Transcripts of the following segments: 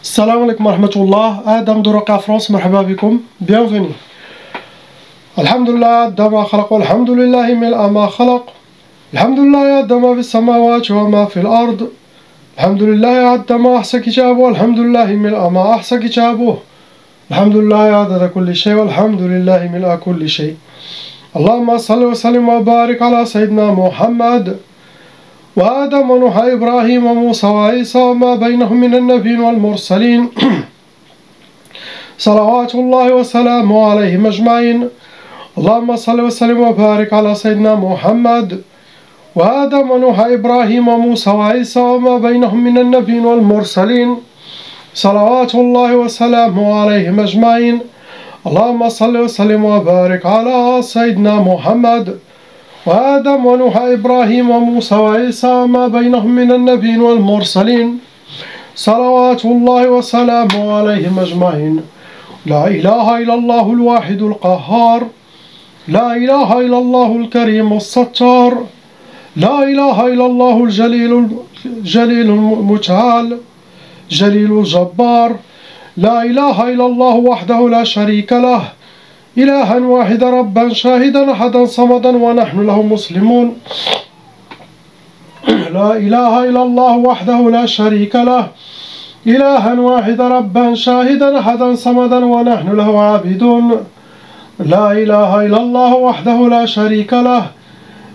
Salam alaikum wa rahmatullah, Adam de Roca France, marhaba bikum, bienvenue. Alhamdulillah, dama khalaq, alhamdulillah, mil'a ma khalaq. Alhamdulillah, dama fi samawati wa ma fi al-ard. Alhamdulillah, dama ahsa kitabu, alhamdulillah, mil'a ma ahsa kitabu. Alhamdulillah, adada kulli shay, alhamdulillah, mil'a kulli shay. Allahumma salli wa sallim wa barik ala Sayyidina Muhammad. وآدم ونوح إبراهيم وموسى وعيسى وما بينهم من النبيين والمرسلين صلوات الله وسلامه عليهم أجمعين. اللهم صل وسلم وبارك على سيدنا محمد وآدم ونوح إبراهيم وموسى وعيسى وما بينهم من النبيين والمرسلين صلوات الله وسلامه عليهم أجمعين. اللهم صل وسلم وبارك على سيدنا محمد وآدم ونوح إبراهيم وموسى وعيسى وما بينهم من النبيين والمرسلين صلوات الله وسلامه عليهم أجمعين. لا إله إلا الله الواحد القهار، لا إله إلا الله الكريم الستار، لا إله إلا الله الجليل المتعال جليل الجبار، لا إله إلا الله وحده لا شريك له إلها واحدا ربا شاهدا أحدا صمدا ونحن له مسلمون. لا إله إلا الله وحده لا شريك له إلها واحدا ربا شاهدا أحدا صمدا ونحن له عابدون. لا إله إلا الله وحده لا شريك له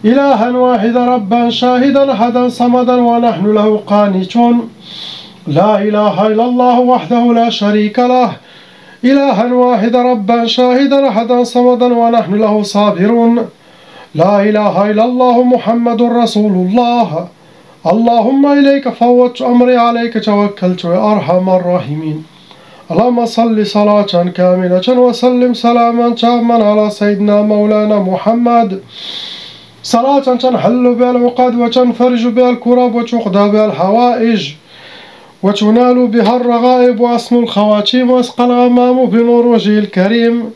إلها واحدا ربا شاهدا أحدا صمدا ونحن له قانتون. لا إله إلا الله وحده لا شريك له إلها واحدا ربا شاهدا أحدا صمدا ونحن له صابرون. لا إله إلا الله محمد رسول الله. اللهم إليك فوضت أمري عليك توكلت يا أرحم الراحمين. اللهم صل صلاة كاملة وسلم سلاما تاما على سيدنا مولانا محمد، صلاة تنحل بها العقد وتنفرج بها الكرب وتقضى بها الحوائج وتنال بها الرغائب وأسمو الخواتيم وأسقى الغمام بنور وجهه الكريم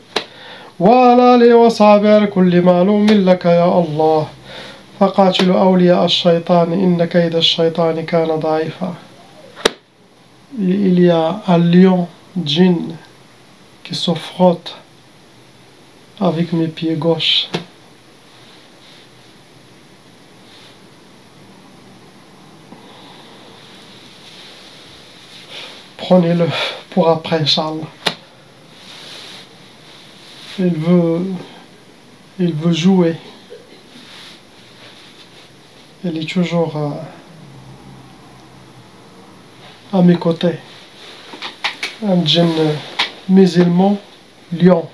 وعلى آله وصحبه الكل معلوم لك يا الله. فقاتل أولياء الشيطان إن كيد الشيطان كان ضعيفا. Il y a un lion djinn qui se frotte avec mes pieds gauches. Prenez-le pour après, Inch'Allah. Il veut jouer. Il est toujours à mes côtés. Un djinn musulman, lion.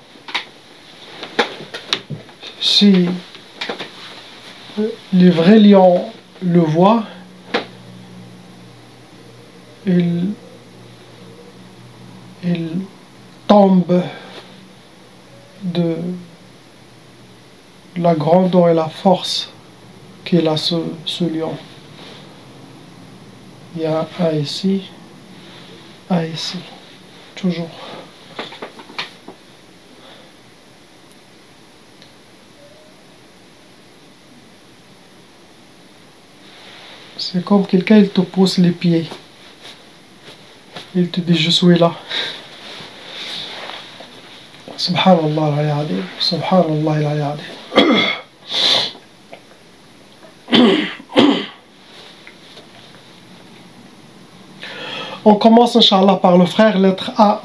Si les vrais lions le voient, il tombe de la grandeur et la force qu'il a ce lion. Il y a un ici, toujours. C'est comme quelqu'un, il te pousse les pieds. Il te dit je suis là. Subhanallah al-Azim, Subhanallah al-Azim. On commence Inch'Allah par le frère, lettre A.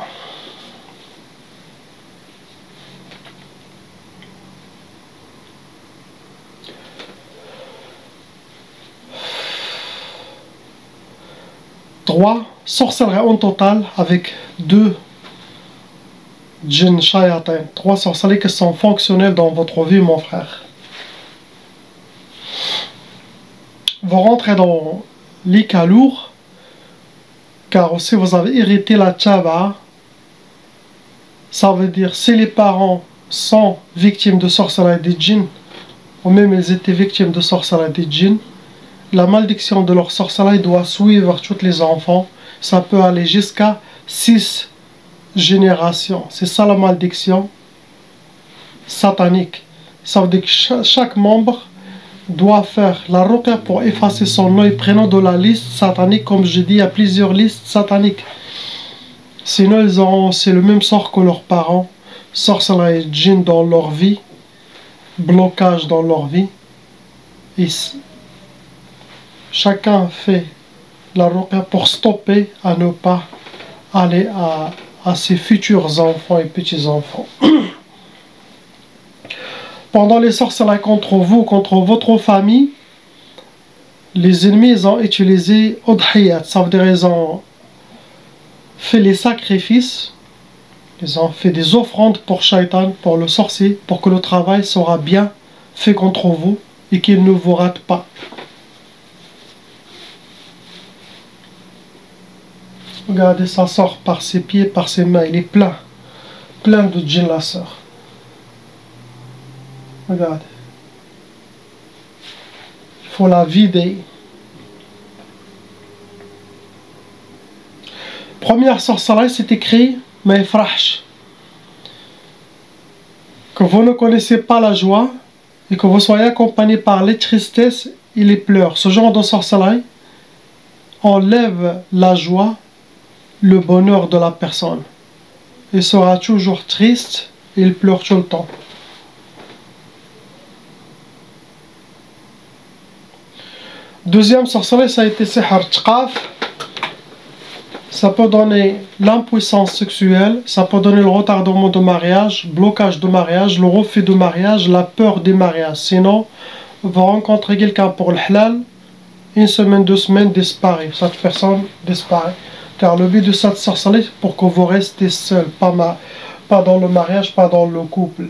Trois sorcelleries en total avec deux djinn shayatin. Trois sorcelleries qui sont fonctionnelles dans votre vie, mon frère. Vous rentrez dans l'Ika lourd, car aussi vous avez hérité la tchaba. Ça veut dire si les parents sont victimes de sorcellerie des djinns, ou même ils étaient victimes de sorcellerie des djinns, la malédiction de leur sorcellerie doit suivre tous les enfants. Ça peut aller jusqu'à 6 générations. C'est ça la malédiction satanique. Ça veut dire que chaque membre doit faire la ruqya pour effacer son nom et prénom de la liste satanique. Comme je dis, il y a plusieurs listes sataniques. Sinon, ils auront aussi le même sort que leurs parents. Sorcellerie et djinn dans leur vie. Blocage dans leur vie. Et chacun fait la ruqya pour stopper à ne pas aller à ses futurs enfants et petits-enfants. Pendant les sorcelleries contre vous, contre votre famille, les ennemis ils ont utilisé udhiyat, ça veut dire ils ont fait les sacrifices, ils ont fait des offrandes pour Shaitan, pour le sorcier, pour que le travail sera bien fait contre vous et qu'il ne vous rate pas. Regardez, ça sort par ses pieds, par ses mains, il est plein de djinn la sœur. Regardez. Il faut la vider. Première sorcellerie, c'est écrit Maïfrahsh. Que vous ne connaissez pas la joie et que vous soyez accompagné par les tristesses et les pleurs. Ce genre de sorcellerie enlève la joie, le bonheur de la personne. Il sera toujours triste et il pleure tout le temps. Deuxième sorcellerie, ça a été Sihr Tqaf. Ça peut donner l'impuissance sexuelle, ça peut donner le retardement de mariage, blocage de mariage, le refus de mariage, la peur des mariages. Sinon, vous rencontrez quelqu'un pour le halal, une semaine, 2 semaines, disparaît. Cette personne disparaît. Car le but de cette sorcellerie, c'est pour que vous restez seul, pas dans le mariage, pas dans le couple.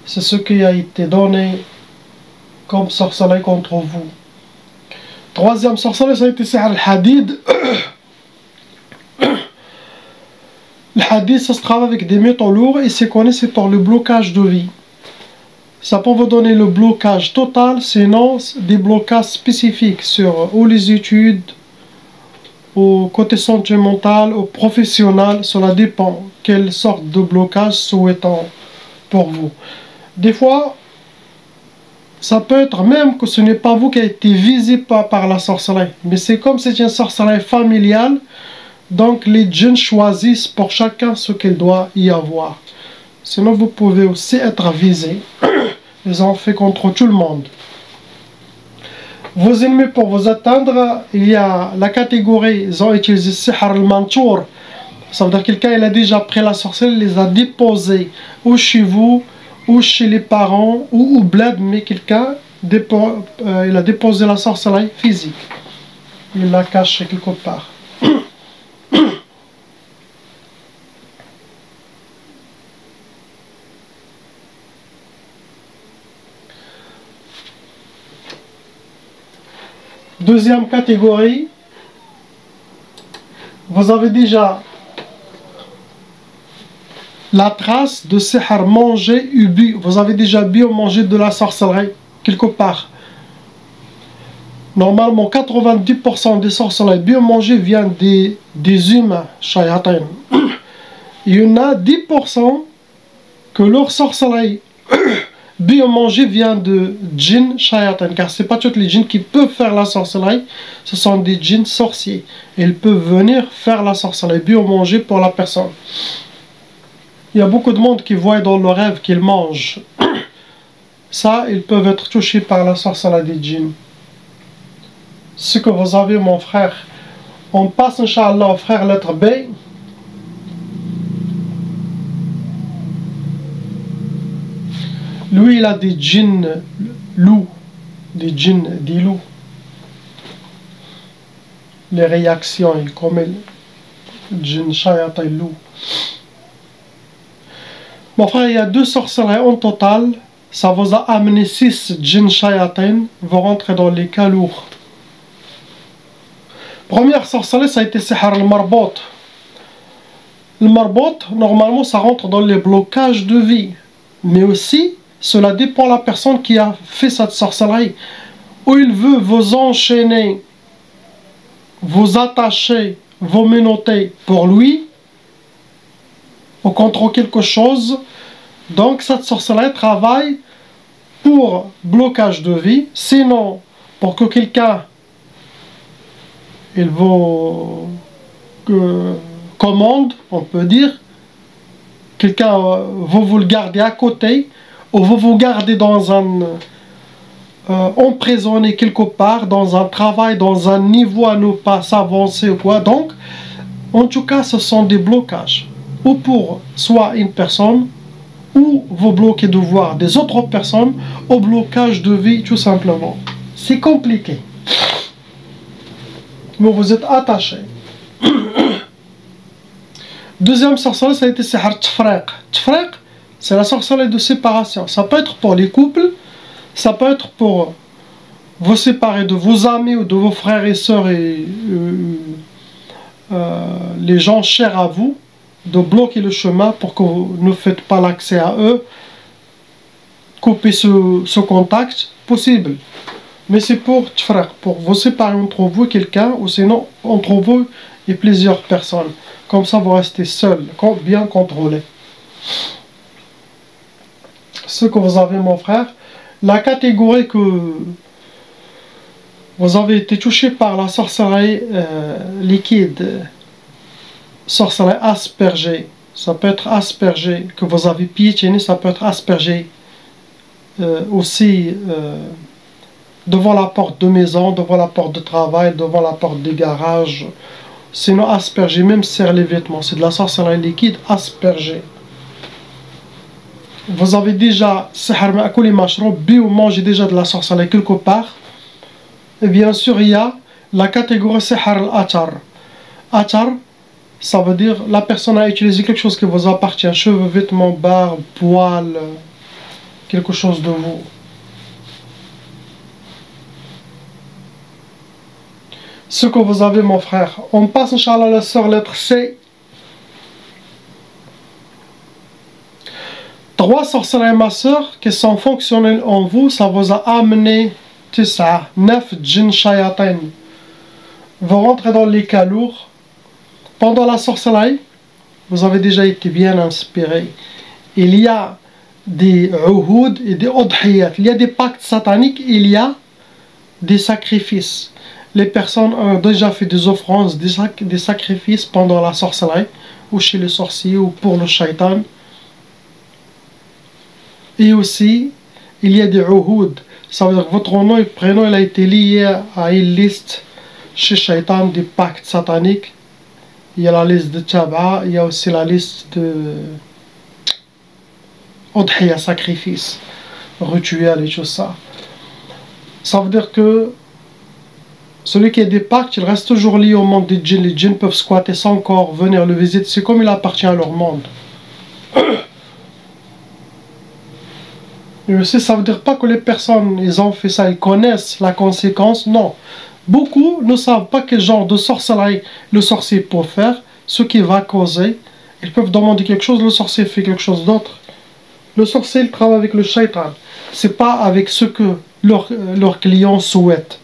C'est ce qui a été donné comme sorcellerie contre vous. Troisième sorcellerie, ça a été Sihr al-Hadid. Le hadith, ça se travaille avec des métaux lourds et c'est connu, c'est pour le blocage de vie. Ça peut vous donner le blocage total, sinon des blocages spécifiques sur ou les études, au côté sentimental, au professionnel, cela dépend quelle sorte de blocage souhaitons pour vous. Des fois, ça peut être même que ce n'est pas vous qui avez été visé par la sorcellerie, mais c'est comme c'est une sorcellerie familiale. Donc les djinns choisissent pour chacun ce qu'il doit y avoir. Sinon vous pouvez aussi être visé. Ils ont fait contre tout le monde. Vos ennemis pour vous atteindre, il y a la catégorie, ils ont utilisé Sihr al-Mantour. Ça veut dire que quelqu'un il a déjà pris la sorcellerie, il les a déposés ou chez vous, ou chez les parents, ou au bled, mais quelqu'un il a déposé la sorcellerie physique. Il l'a caché quelque part. Deuxième catégorie, vous avez déjà la trace de sihr mangé ou bu. Vous avez déjà bu ou mangé de la sorcellerie quelque part. Normalement, 90% des sorcelleries bu ou mangé viennent des humains, shayatin. Il y en a 10% que leur sorcellerie bu ou mangé vient de djinns shayatin, car ce n'est pas tous les djinns qui peuvent faire la sorcellerie, ce sont des djinns sorciers. Ils peuvent venir faire la sorcellerie bu ou mangé pour la personne. Il y a beaucoup de monde qui voit dans le rêve qu'ils mangent. Ça, ils peuvent être touchés par la sorcellerie des djinns. Ce que vous avez, mon frère, on passe, Inch'Allah, au frère lettre B. Lui, il a des djinns loups, des djinns des loups. Les réactions, il commet djinn shayatin loup. Mon frère, il y a 2 sorcelleries en total. Ça vous a amené 6 djinns shayatin. Vous rentrez dans les cas lourds. Première sorcellerie, ça a été Sihr al-Marbot. Le Marbot, normalement, ça rentre dans les blocages de vie. Mais aussi, cela dépend de la personne qui a fait cette sorcellerie. Ou il veut vous enchaîner, vous attacher, vous menotter pour lui, ou contre quelque chose. Donc cette sorcellerie travaille pour blocage de vie. Sinon, pour que quelqu'un il veut commande, on peut dire. Quelqu'un veut vous le garder à côté, ou veut vous garder dans un... emprisonné quelque part, dans un travail, dans un niveau à ne pas s'avancer ou quoi. Donc, en tout cas, ce sont des blocages. Ou pour soit une personne, ou vous bloquez de voir des autres personnes, au blocage de vie, tout simplement. C'est compliqué. Mais vous êtes attaché. Deuxième sorcellerie, ça a été Sihr Tfriq. Tfriq, c'est la sorcellerie de séparation. Ça peut être pour les couples, ça peut être pour vous séparer de vos amis ou de vos frères et sœurs et les gens chers à vous, de bloquer le chemin pour que vous ne faites pas l'accès à eux, couper ce contact, possible. Mais c'est pour Tfriq, pour vous séparer entre vous et quelqu'un, ou sinon entre vous et plusieurs personnes. Comme ça, vous restez seul, bien contrôlé. Ce que vous avez, mon frère, la catégorie que vous avez été touché par la sorcellerie liquide, sorcellerie aspergée, ça peut être aspergé, que vous avez piétiné, ça peut être aspergé aussi devant la porte de maison, devant la porte de travail, devant la porte des garages. Sinon asperger, même serre les vêtements, c'est de la sorcellerie liquide aspergée. Vous avez déjà ou mangé déjà de la sorcellerie quelque part. Et bien sûr, il y a la catégorie Sihr al-Atar. Atar, ça veut dire la personne a utilisé quelque chose qui vous appartient, cheveux, vêtements, barbe, poils, quelque chose de vous. Ce que vous avez, mon frère. On passe, Inch'Allah, la sœur lettre C. 3 sorcelleries, ma sœur, qui sont fonctionnelles en vous, ça vous a amené 9 djinn shayatin. Vous rentrez dans les cas lourds. Pendant la sorcellerie, vous avez déjà été bien inspiré. Il y a des uhud et des udhiyat. Il y a des pactes sataniques, il y a des sacrifices. Les personnes ont déjà fait des offrandes, des sacrifices pendant la sorcellerie, ou chez le sorcier, ou pour le shaitan. Et aussi, il y a des uhud. Ça veut dire que votre nom et prénom il a été lié à une liste chez shaitan des pactes sataniques. Il y a la liste de Taba, il y a aussi la liste de Udhiya, sacrifice, rituel et tout ça. Ça veut dire que celui qui a des pactes, il reste toujours lié au monde des djinns. Les djinns peuvent squatter son corps, venir le visiter. C'est comme il appartient à leur monde. Et aussi, ça veut dire pas que les personnes, ils ont fait ça, ils connaissent la conséquence. Non. Beaucoup ne savent pas quel genre de sorcellerie le sorcier peut faire, ce qui va causer. Ils peuvent demander quelque chose, le sorcier fait quelque chose d'autre. Le sorcier, il travaille avec le shaitan. C'est pas avec ce que leurs clients souhaitent.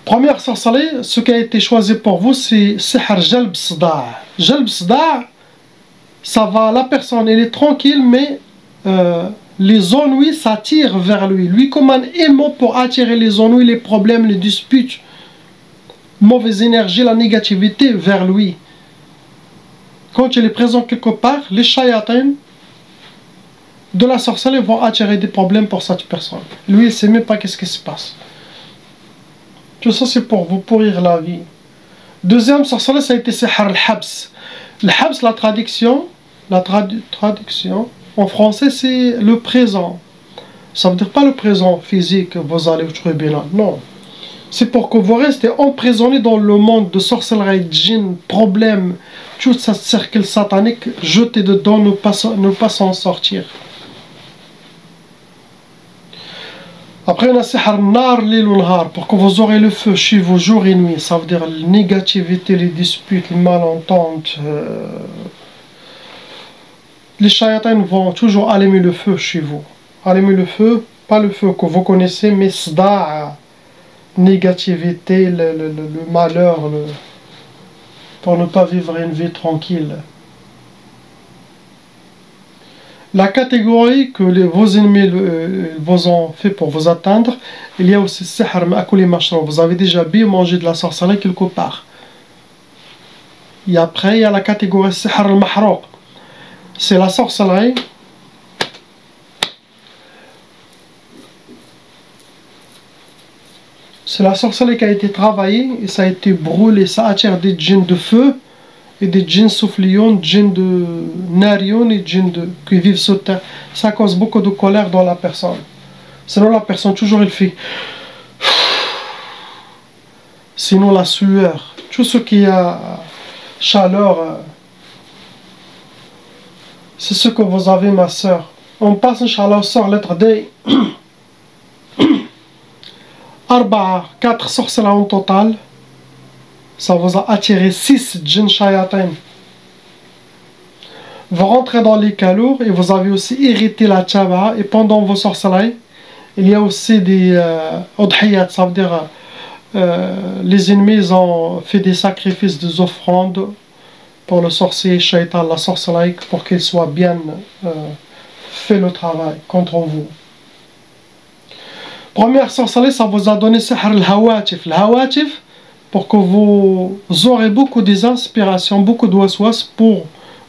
Première sorcellerie, ce qui a été choisi pour vous, c'est Sihr Jalb Sda'. Jalb Sda', ça va, la personne, elle est tranquille, mais les ennuis s'attirent vers lui. Lui comme un aimant pour attirer les ennuis, les problèmes, les disputes, mauvaise énergie, la négativité vers lui. Quand il est présent quelque part, les shayatins de la sorcellerie vont attirer des problèmes pour cette personne. Lui, il ne sait même pas qu'est-ce qui se passe. Tout ça, c'est pour vous pourrir la vie. Deuxième sorcellerie, ça a été Sihr al-Habs. Le Habs, la traduction en français, c'est le présent. Ça veut dire pas le présent physique, vous allez au tribunal. Non. C'est pour que vous restez emprisonné dans le monde de sorcellerie, djinn, problèmes, tout ce cercle satanique, jeté dedans, ne pas s'en sortir. Après, on a Sihr Nar Lil Nhar, pour que vous aurez le feu chez vous jour et nuit. Ça veut dire la négativité, les disputes, les malententes. Les shayatins vont toujours allumer le feu chez vous. Allumer le feu, pas le feu que vous connaissez, mais Sda', négativité, le malheur, pour ne pas vivre une vie tranquille. La catégorie que vos ennemis vous ont fait pour vous atteindre, il y a aussi sihr ma'akuli mashroub. Vous avez déjà bien mangé de la sorcellerie quelque part. Et après, il y a la catégorie sihr al-mahrouq. C'est la sorcellerie qui a été travaillée et ça a été brûlé. Ça attire des djinns de feu et des djinns soufflions, des djinns de narion et des djinns qui vivent sur terre. Ça cause beaucoup de colère dans la personne. Sinon la personne toujours elle fait. Sinon la sueur. Tout ce qui a chaleur. C'est ce que vous avez ma soeur. On passe Inch'Allah au sort lettre D. 4 sorcelleries en total. Ça vous a attiré 6 djinns shayatin. Vous rentrez dans les calours et vous avez aussi hérité la tchaba. Et pendant vos sorcelleries, il y a aussi des udhiyat, ça veut dire les ennemis ont fait des sacrifices, des offrandes pour le sorcier shaitan, la sorcellerie, pour qu'il soit bien fait le travail contre vous. Première sorcellerie, ça vous a donné sihr al-hawatif. Al-hawatif, pour que vous aurez beaucoup d'inspiration, beaucoup de waswas pour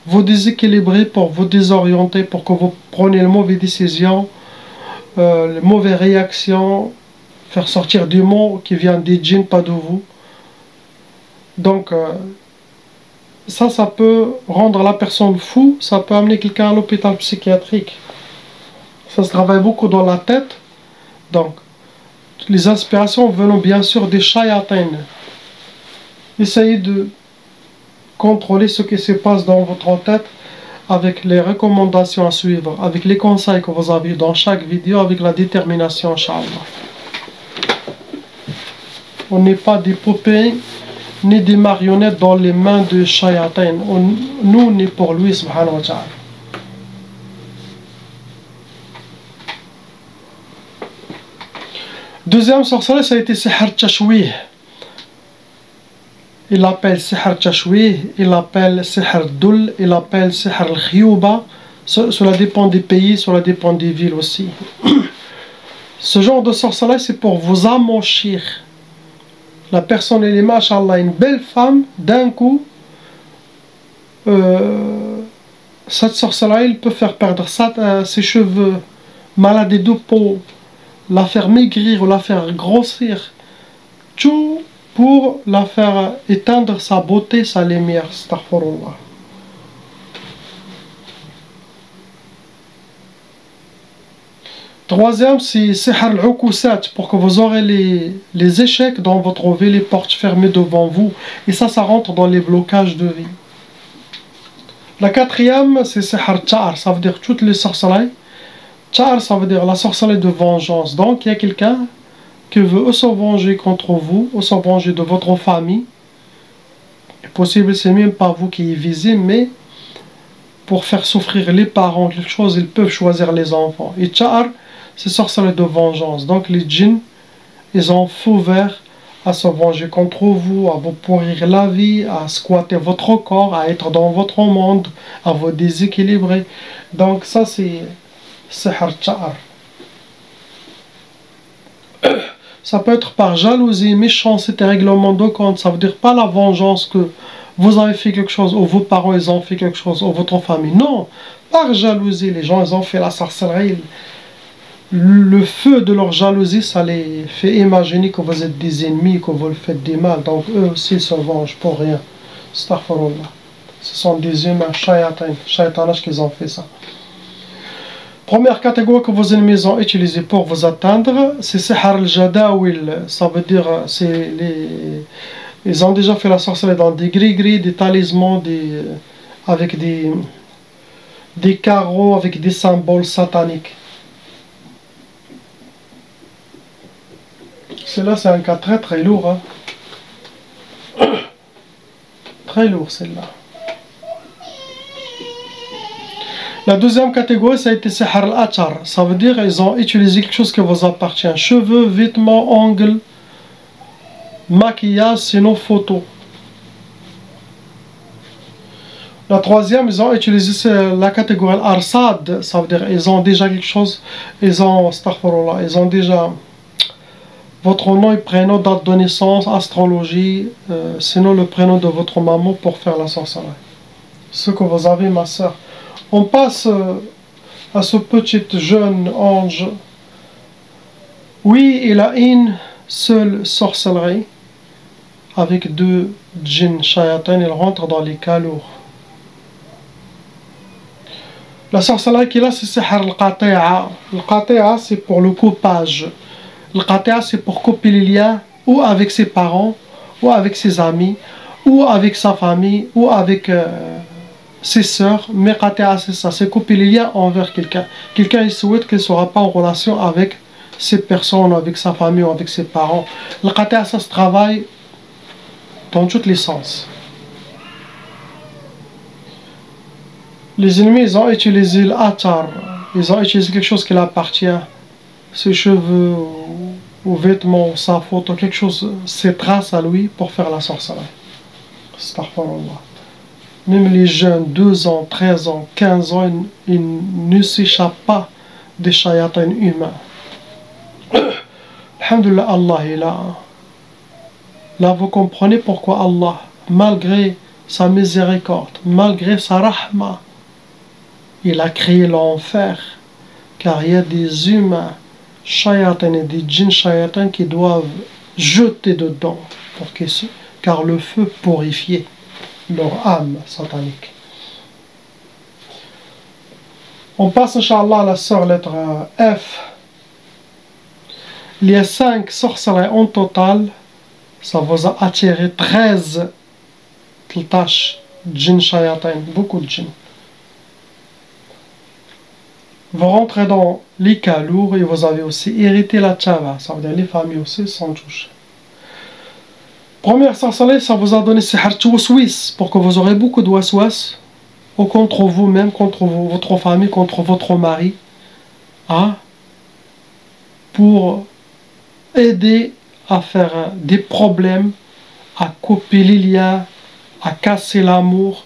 vous déséquilibrer, pour vous désorienter, pour que vous preniez les mauvaises décisions, les mauvaises réactions, faire sortir des mots qui viennent des djinns, pas de vous. Donc, ça peut rendre la personne fou, ça peut amener quelqu'un à l'hôpital psychiatrique. Ça se travaille beaucoup dans la tête. Donc, les inspirations venant bien sûr des shayatin. Essayez de contrôler ce qui se passe dans votre tête avec les recommandations à suivre, avec les conseils que vous avez dans chaque vidéo, avec la détermination, Inch'Allah. On n'est pas des poupées ni des marionnettes dans les mains de shayatin. Nous, on est pour lui, subhanahu wa ta'ala. Deuxième sorcellerie, ça a été sihr tashwih. Il l'appelle sihr tashwih, il l'appelle sihr dul, il l'appelle sihr al-khiyuba. Cela dépend des pays, cela dépend des villes aussi. Ce genre de sorcellerie, c'est pour vous amochir. La personne, elle est, machallah, une belle femme, d'un coup, cette sorcellerie, elle peut faire perdre ses cheveux, maladie de peau, la faire maigrir ou la faire grossir, tout pour la faire éteindre sa beauté, sa lumière, astaghfirullah. Troisième, c'est sihr al-ukusat, pour que vous aurez les échecs dans votre vie, les portes fermées devant vous, et ça rentre dans les blocages de vie. La quatrième, c'est sihr ta'ar, ça veut dire toutes les sorcelleries. Ta'ar, ça veut dire la sorcellerie de vengeance. Donc, il y a quelqu'un qui veut se venger contre vous, ou se venger de votre famille. Et possible, c'est même pas vous qui y visez, mais pour faire souffrir les parents, quelque chose, ils peuvent choisir les enfants. Et Ta'ar, c'est sorcellerie de vengeance. Donc, les djinns, ils ont feu vert à se venger contre vous, à vous pourrir la vie, à squatter votre corps, à être dans votre monde, à vous déséquilibrer. Donc, ça, c'est sihr ta'ar. Ça peut être par jalousie, méchanceté, règlement de compte. Ça veut dire pas la vengeance que vous avez fait quelque chose, ou vos parents ils ont fait quelque chose, ou votre famille. Non, par jalousie, les gens ils ont fait la sorcellerie. Le feu de leur jalousie, ça les fait imaginer que vous êtes des ennemis, que vous le faites du mal. Donc eux aussi ils se vengent pour rien. Astaghfirullah. Ce sont des humains, shaytanage qu'ils ont fait ça. Première catégorie que vos ennemis ont utilisée pour vous atteindre, c'est sihr al-jadawil. Ça veut dire, ils ont déjà fait la sorcellerie dans des gris-gris, des talismans, avec des carreaux, avec des symboles sataniques. Celle-là, c'est un cas très très lourd. Hein. Très lourd, celle-là. La deuxième catégorie, ça a été sihr al-achar. Ça veut dire qu'ils ont utilisé quelque chose qui vous appartient. Cheveux, vêtements, ongles, maquillage, sinon photos. La troisième, ils ont utilisé la catégorie Arsad, ça veut dire ils ont déjà quelque chose, ils ont déjà votre nom et prénom, date de naissance, astrologie, sinon le prénom de votre maman pour faire la sorcellerie. Ce que vous avez, ma soeur. On passe à ce petit jeune ange. Oui, il a une seule sorcellerie avec deux djinns shayatans, il rentre dans les cas lourds. La sorcellerie qu'il a, c'est sihr al-qati'a. Al-qati'a, c'est pour le coupage. Al-qati'a, c'est pour couper les liens, ou avec ses parents, ou avec ses amis, ou avec sa famille, ou avec ses sœurs. Mais qati'a, c'est ça, c'est couper les liens envers quelqu'un. Quelqu'un, il souhaite qu'il ne sera pas en relation avec ces personnes, avec sa famille, ou avec ses parents. Al-qati'a, ça se travaille dans tous les sens. Les ennemis, ils ont utilisé l'atar, ils ont utilisé quelque chose qui leur appartient, ses cheveux, ou vêtements, sa photo, quelque chose, ses traces à lui pour faire la sorcellerie. Astaghfirullah. Même les jeunes, 2 ans, 13 ans, 15 ans, ils ne s'échappent pas des shayatans humains. Alhamdulillah, Allah est là. Là, vous comprenez pourquoi Allah, malgré sa miséricorde, malgré sa rahma, il a créé l'enfer, car il y a des humains shayatans et des djinns shayatans qui doivent jeter dedans, car le feu purifie leur âme satanique. On passe, Inch'Allah, à la sœur lettre F. Il y a 5 sorcelleries en total. Ça vous a attiré 13 tâches djinns shayatans, beaucoup de djinns. Vous rentrez dans les cas lourds et vous avez aussi hérité la tchava, ça veut dire les familles aussi sont touchées. Première sorcellerie, ça vous a donné sihr tawaswis, pour que vous aurez beaucoup de waswas, ou contre vous-même, contre votre famille, contre votre mari, hein, pour aider à faire des problèmes, à couper les liens, à casser l'amour,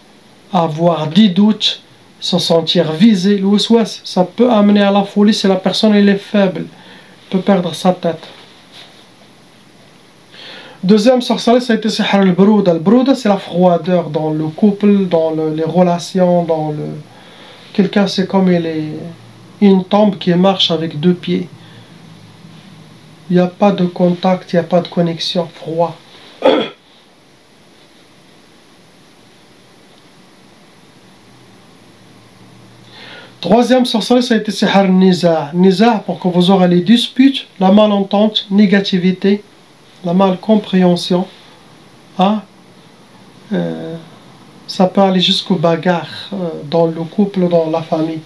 à avoir des doutes, se sentir visé. Le waswas, ça peut amener à la folie si la personne elle est faible, peut perdre sa tête. Deuxième sorcellerie, ça a été sihr al-brouda. Al-brouda, c'est la froideur dans le couple, dans les relations, dans le... Quelqu'un, c'est comme une tombe qui marche avec 2 pieds. Il n'y a pas de contact, il n'y a pas de connexion, froid. Troisième sorcellerie, ça a été sihr niza. Niza, pour que vous aurez les disputes, la malentente, négativité, la malcompréhension. Hein? Ça peut aller jusqu'aux bagarres dans le couple, dans la famille.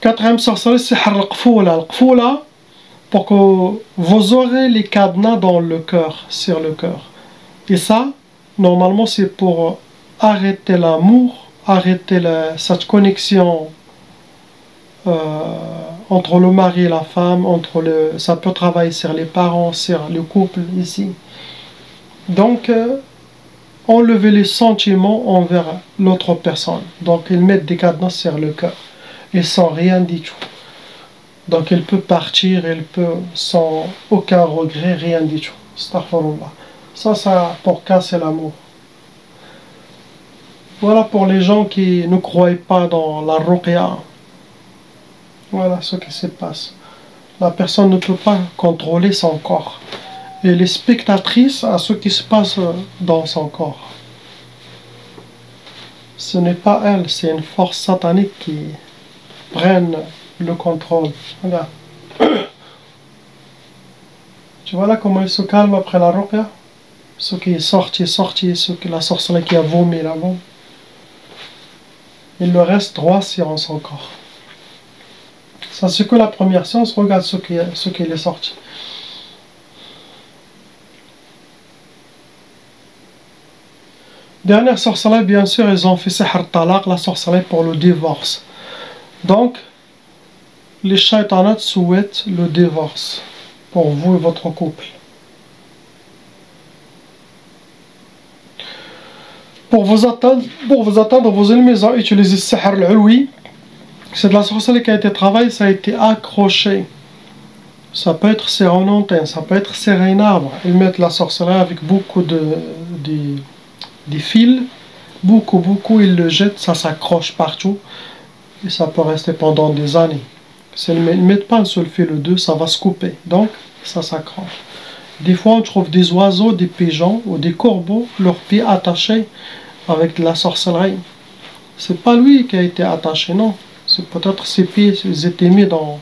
Quatrième sorcellerie, c'est al-qfoula. Al-qfoula, pour que vous aurez les cadenas dans le cœur, sur le cœur. Et ça, normalement, c'est pour arrêter l'amour, arrêter cette connexion entre le mari et la femme, ça peut travailler sur les parents, sur le couple ici. Donc, enlever les sentiments envers l'autre personne. Donc, ils mettent des cadenas sur le cœur. Et sans rien du tout. Donc il peut partir, il peut sans aucun regret, rien du tout. Astaghfirullah. Ça pour casser l'amour. Voilà pour les gens qui ne croient pas dans la ruqya. Voilà ce qui se passe. La personne ne peut pas contrôler son corps. Et les spectatrices à ce qui se passe dans son corps. Ce n'est pas elle, c'est une force satanique qui prennent le contrôle. Regarde. Tu vois là comment il se calme après la ruqya? Ce qui est sorti, la sorcellerie qui a vomi là-bas. Il lui reste 3 séances encore. Ça c'est que la première séance, regarde ce qui est sorti. Dernière sorcellerie, bien sûr, ils ont fait sihr talaq, la sorcellerie pour le divorce. Donc, les shaitanats souhaitent le divorce pour vous et votre couple. Pour vous atteindre, vos ennemis ont utilisé le sihr al-ulwi. C'est de la sorcellerie qui a été travaillée, ça a été accroché. Ça peut être serré en antenne, ça peut être serré en arbre. Ils mettent la sorcellerie avec beaucoup de fils. Beaucoup, ils le jettent, ça s'accroche partout. Et ça peut rester pendant des années. Ils ne mettent pas un seul fil ou deux, ça va se couper. Donc, ça s'accroche. Des fois, on trouve des oiseaux, des pigeons ou des corbeaux, leurs pieds attachés avec de la sorcellerie. C'est pas lui qui a été attaché, non. C'est peut-être ses pieds, ils étaient mis dans...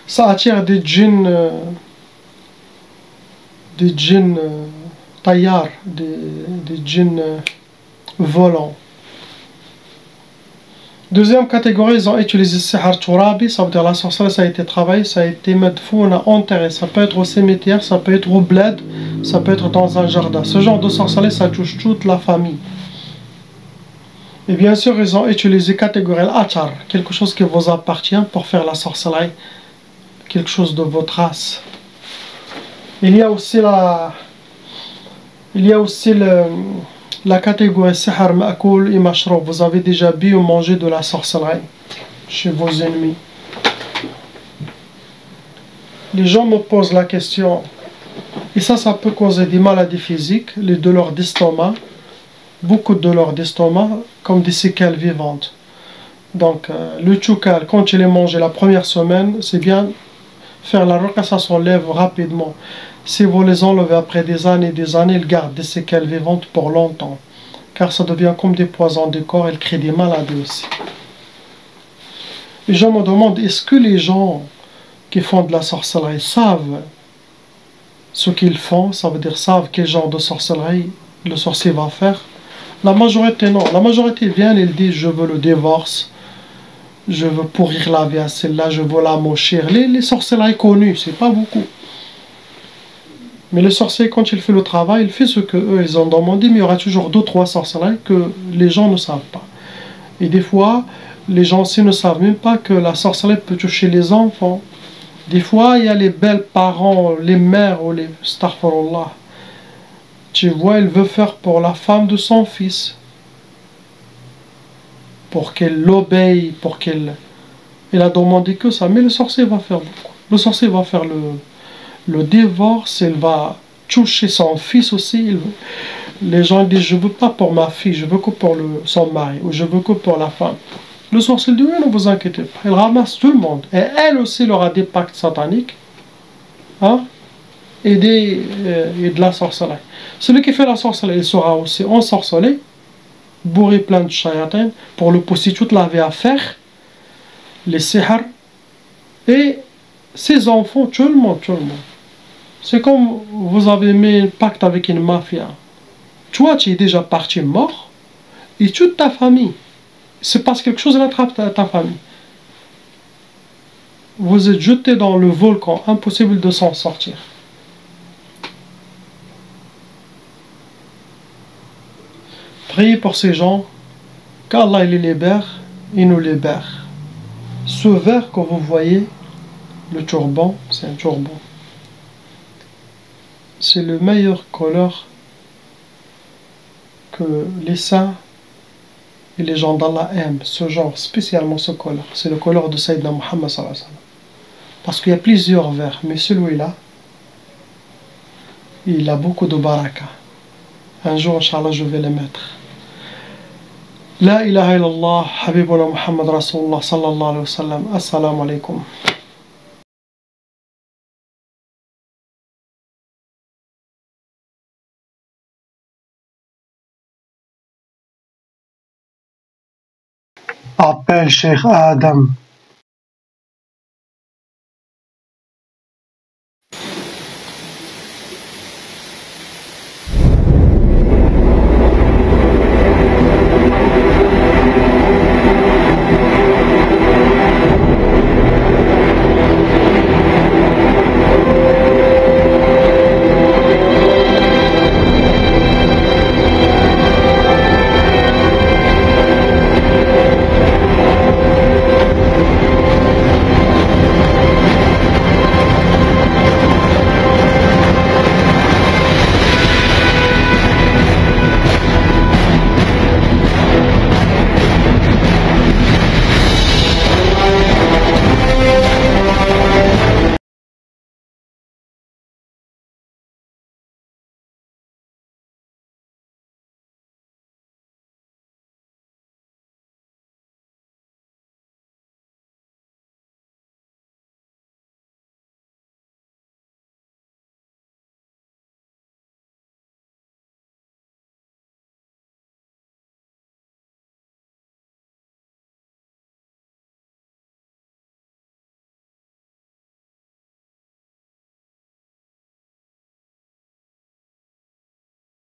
Ça attire des djinns taillards, des djinns volants. Deuxième catégorie, ils ont utilisé le sihr turabi, ça veut dire la sorcellerie, ça a été travaillé, ça a été madfouna, enterré. Ça peut être au cimetière, ça peut être au bled, ça peut être dans un jardin. Ce genre de sorcellerie, ça touche toute la famille. Et bien sûr, ils ont utilisé catégorie al-achar, quelque chose qui vous appartient pour faire la sorcellerie, quelque chose de votre race. Il y a aussi la catégorie sihr ma'koul et mashroub. Vous avez déjà bu ou mangé de la sorcellerie chez vos ennemis. Les gens me posent la question, et ça peut causer des maladies physiques, les douleurs d'estomac, beaucoup de douleurs d'estomac, comme des séquelles vivantes. Donc, le tchoukal, quand il est mangé la première semaine, c'est bien faire la ruqya, ça s'enlève rapidement. Si vous les enlevez après des années, ils gardent des séquelles vivantes pour longtemps. Car ça devient comme des poisons du corps, ils créent des maladies aussi. Les gens me demandent, est-ce que les gens qui font de la sorcellerie savent ce qu'ils font, ça veut dire savent quel genre de sorcellerie le sorcier va faire? La majorité non. La majorité vient et ils disent je veux le divorce, je veux pourrir la vie à celle-là, je veux la mochir. Les sorcelleries connues, c'est pas beaucoup. Mais le sorcier, quand il fait le travail, il fait ce qu'eux ils ont demandé, mais il y aura toujours 2-3 sorcelleries que les gens ne savent pas. Et des fois, les gens aussi ne savent même pas que la sorcellerie peut toucher les enfants. Des fois, il y a les belles parents, les mères ou les astaghfirullah. Tu vois, il veut faire pour la femme de son fils. Pour qu'elle l'obéisse, pour qu'elle... Il a demandé que ça, mais le sorcier va faire beaucoup. Le sorcier va faire le divorce, il va toucher son fils aussi. Les gens disent, je veux pas pour ma fille, je veux que pour son mari, ou je veux que pour la femme. Le sorcier dit, oui, ne vous inquiétez pas, il ramasse tout le monde. Et elle aussi, elle aura des pactes sataniques, hein, et de la sorcellerie. Celui qui fait la sorcellerie, il sera aussi ensorcelé, bourré plein de shayatins, pour le pousser toute la vie à faire, les sihr, et ses enfants, tout le monde. C'est comme vous avez mis un pacte avec une mafia. Toi, tu es déjà parti mort, et toute ta famille. C'est parce que quelque chose rattrape ta famille. Vous êtes jeté dans le volcan, impossible de s'en sortir. Priez pour ces gens, qu'Allah les libère, il nous libère. Ce vert que vous voyez, le turban, c'est un turban. C'est le meilleur couleur que les saints et les gens d'Allah aiment, ce genre, spécialement ce couleur. C'est le couleur de Sayyidina Muhammad sallallahu alayhi wa sallam. Parce qu'il y a plusieurs verts, mais celui-là, il a beaucoup de baraka. Un jour, Inch'Allah, je vais les mettre. La ilaha illallah, Habibullah Muhammad Rasulullah sallallahu alayhi wa sallam. Assalamu alaikum. Appelle Cheikh Adam.